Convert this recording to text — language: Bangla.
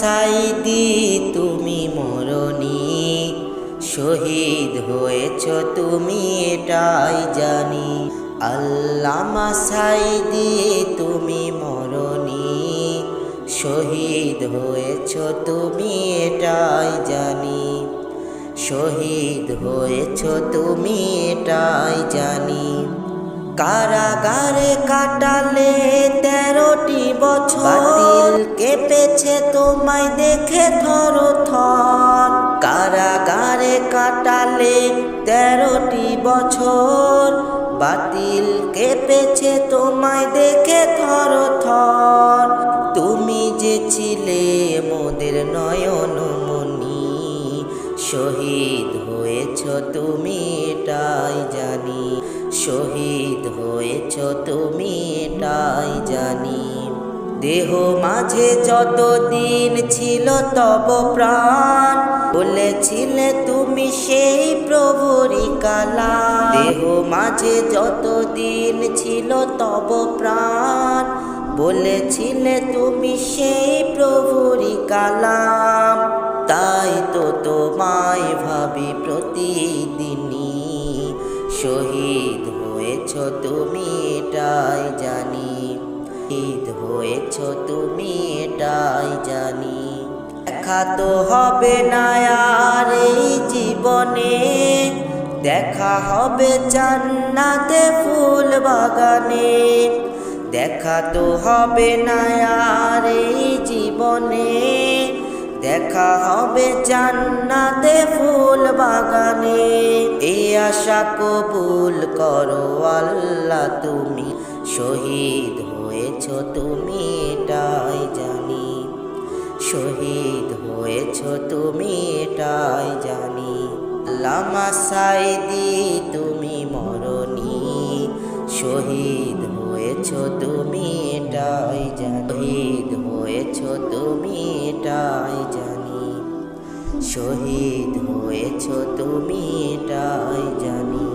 সাইদি তুমি মরনি, শহীদ হয়েছ তুমি এটাই জানি। আল্লামা সাইদি তুমি মরনি, শহীদ হয়েছ তুমি এটাই জানি। শহীদ হয়েছ তুমি এটাই জানি। কারাগারে কাটালে 13টি বছর, বাতিল কেঁপেছে তোমায় দেখে থরথর। কারাগারে কাটালে 13টি বছর, বাতিল কেঁপেছে তোমায় দেখে থরথর। তুমি যে ছিলে মোদের নয়নমণি, শহীদ হয়েছ তুমি এটাই জানি। শহীদ হয়েছ তুমি এটাই জানি। দেহ মাঝে যতদিন ছিল তব প্রাণ, বলেছিলে তুমি সেই প্রভুরই কালাম। দেহ মাঝে যতদিন ছিল তব প্রাণ, বলেছিলে তুমি সেই প্রভুরই কালাম। তাই তো তোমায় ভাবি প্রতিদিনই, শহীদ হয়েছ তুমি এটাই জানি। শহীদ হয়েছ তুমি এটাই জানি। দেখা তো হবে না আর এই জীবনে, দেখা হবে জান্নাতে ফুল বাগানে। দেখা তো হবে না আর এই জীবনে, দেখা হবে জান্নাতে ফুল বাগানে। এই আশা কবুল করো আল্লাহ তুমি, শহীদ হয়েছ তুমি এটাই জানি। শহীদ হয়েছ তুমি এটাই জানি। আল্লামা সাইদি তুমি মরনি, শহীদ হয়েছ তুমি এটাই জানি। শহীদ হয়েছ তুমি এটাই জানি। শহীদ হয়েছ তুমি এটাই জানি।